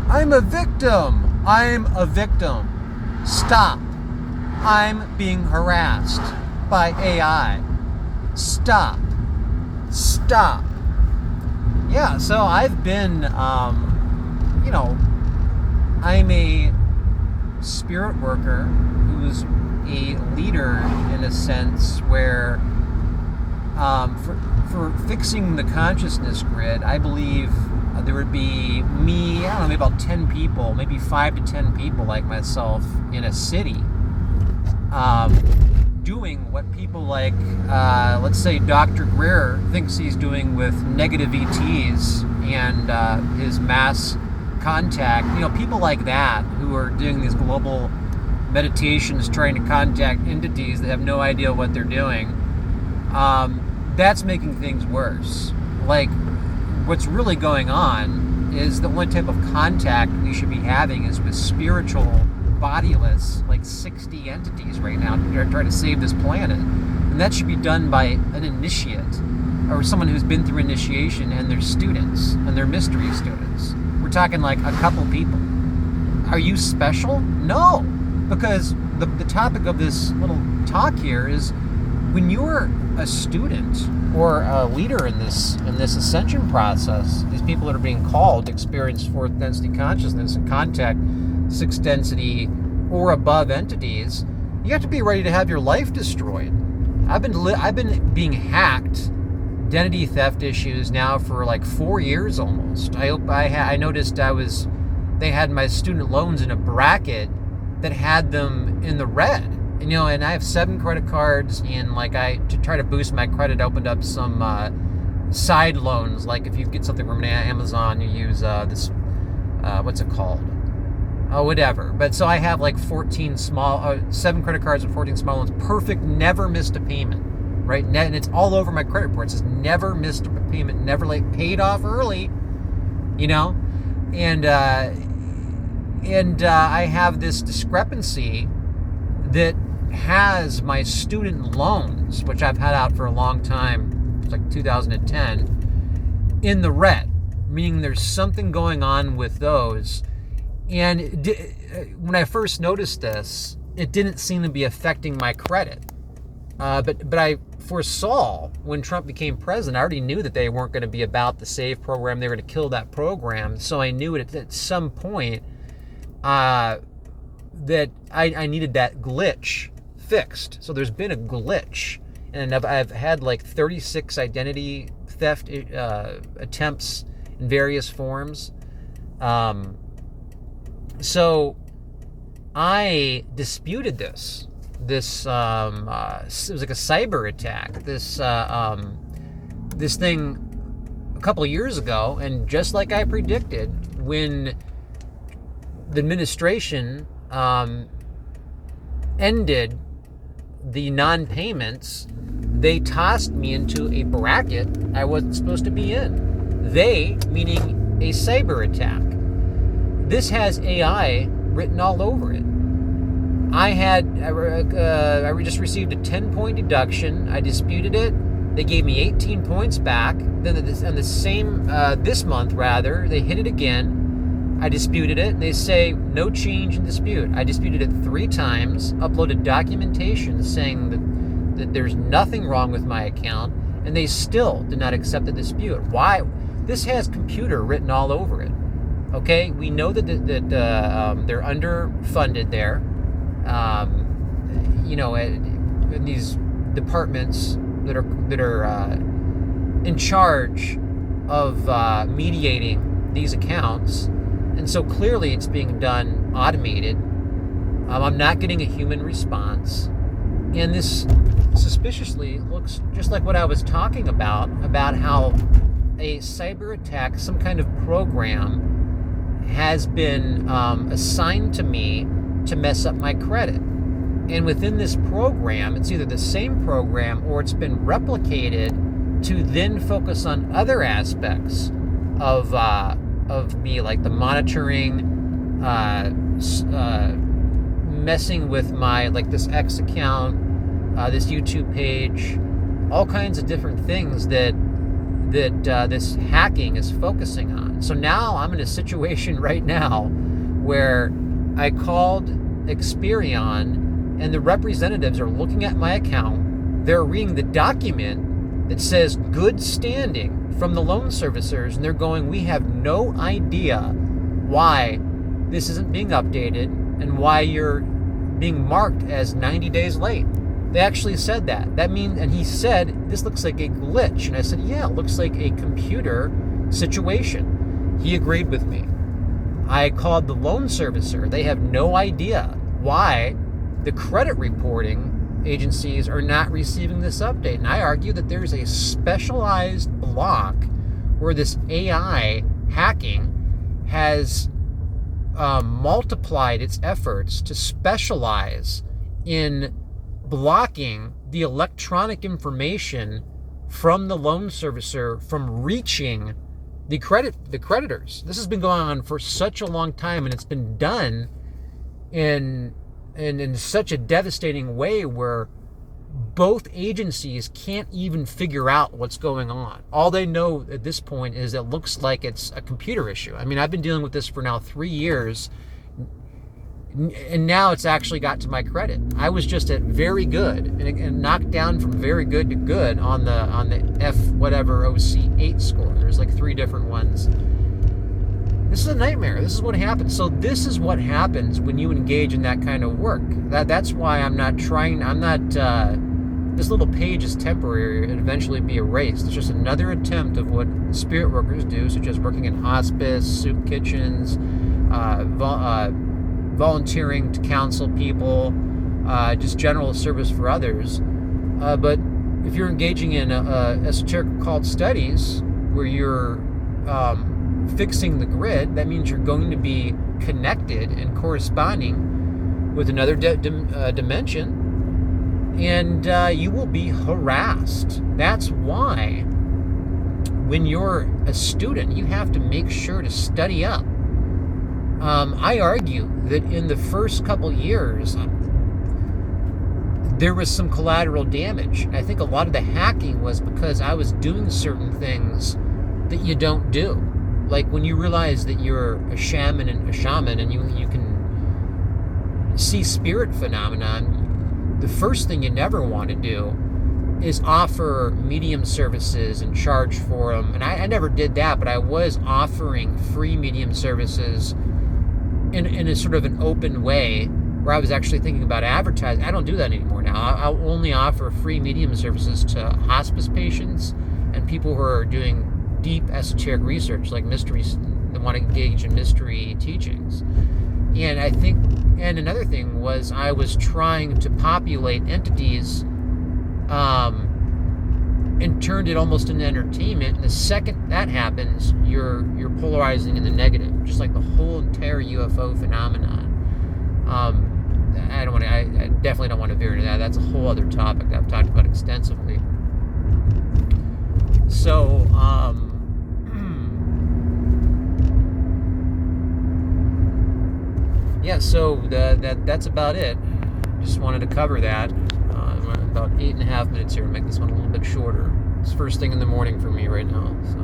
I'm a victim. I'm a victim. Stop. I'm being harassed by AI. Stop. Stop. Yeah, so I've been, I'm a spirit worker who's a leader in a sense where for fixing the consciousness grid, I believe there would be me, I don't know, maybe about 10 people, maybe 5 to 10 people like myself in a city doing what people like, let's say Dr. Greer thinks he's doing with negative ETs and his mass contact. People like that who are doing these global meditations trying to contact entities that have no idea what they're doing. That's making things worse. Like, what's really going on is the only type of contact we should be having is with spiritual, bodiless, like 60 entities right now trying to save this planet. And that should be done by an initiate or someone who's been through initiation and their students and their mystery students. We're talking like a couple people. Are you special? No, because the topic of this little talk here is when you're a student or a leader in this ascension process, these people that are being called to experience fourth density consciousness and contact sixth density or above entities, you have to be ready to have your life destroyed. I've been being hacked, identity theft issues now for like 4 years almost. I noticed they had my student loans in a bracket that had them in the red. And I have 7 credit cards, and to try to boost my credit, opened up some side loans. Like if you get something from Amazon, you use this, what's it called? Oh, whatever. But so I have like 7 credit cards and 14 small loans. Perfect, never missed a payment, right? And it's all over my credit report. It says never missed a payment, never late, paid off early, And I have this discrepancy that has my student loans, which I've had out for a long time, it's like 2010, in the red, meaning there's something going on with those. And when I first noticed this, it didn't seem to be affecting my credit. But I foresaw when Trump became president, I already knew that they weren't going to be about the SAVE program. They were going to kill that program. So I knew at some point that I needed that glitch fixed. So there's been a glitch, and I've had like 36 identity theft attempts in various forms. So I disputed this. It was like a cyber attack. This thing a couple of years ago, and just like I predicted, when the administration ended the non-payments, they tossed me into a bracket I wasn't supposed to be in. They, meaning a cyber attack. This has AI written all over it. I just received a 10-point deduction. I disputed it. They gave me 18 points back. Then this month, they hit it again. I disputed it. They say no change in dispute. I disputed it 3 times, uploaded documentation saying that there's nothing wrong with my account, and they still did not accept the dispute. Why? This has computer written all over it. Okay, we know that they're underfunded there. In these departments that are in charge of mediating these accounts. And so clearly it's being done automated. I'm not getting a human response. And this suspiciously looks just like what I was talking about how a cyber attack, some kind of program, has been assigned to me to mess up my credit. And within this program, it's either the same program or it's been replicated to then focus on other aspects of me, like the monitoring, messing with my, like this X account, this YouTube page, all kinds of different things that that this hacking is focusing on. So now I'm in a situation right now where I called Experian, and the representatives are looking at my account. They're reading the document that says good standing from the loan servicers, and they're going, we have no idea why this isn't being updated and why you're being marked as 90 days late. They actually said that. That means, and he said, this looks like a glitch. And I said, yeah, it looks like a computer situation. He agreed with me. I called the loan servicer. They have no idea why the credit reporting agencies are not receiving this update. And I argue that there's a specialized block where this AI hacking has multiplied its efforts to specialize in blocking the electronic information from the loan servicer from reaching the creditors. This has been going on for such a long time, and it's been done in such a devastating way where both agencies can't even figure out what's going on. All they know at this point is it looks like it's a computer issue. I mean, I've been dealing with this for now 3 years, and now it's actually got to my credit. I was just at very good and knocked down from very good to good on the F whatever OC8 score. There's like 3 different ones. This is a nightmare. This is what happens. So this is what happens when you engage in that kind of work. That's why I'm not. This little page is temporary. It'll eventually be erased. It's just another attempt of what spirit workers do, such as working in hospice, soup kitchens, volunteering to counsel people, just general service for others. But if you're engaging in esoteric occult studies where you're fixing the grid, that means you're going to be connected and corresponding with another dimension, and you will be harassed. That's why when you're a student, you have to make sure to study up. I argue that in the first couple years, there was some collateral damage. I think a lot of the hacking was because I was doing certain things that you don't do. Like when you realize that you're a shaman and you can see spirit phenomenon, the first thing you never want to do is offer medium services and charge for them. And I never did that, but I was offering free medium services in a sort of an open way where I was actually thinking about advertising. I don't do that anymore now. I'll only offer free medium services to hospice patients and people who are doing deep esoteric research, like mysteries, that want to engage in mystery teachings. And I think, and another thing was I was trying to populate entities and turned it almost into entertainment. And the second that happens, you're polarizing in the negative, just like the whole entire UFO phenomenon. I definitely don't want to veer into that. That's a whole other topic that I've talked about extensively. So, yeah, so that's about it. Just wanted to cover that. About 8.5 minutes here to make this one a little bit shorter. It's first thing in the morning for me right now, so.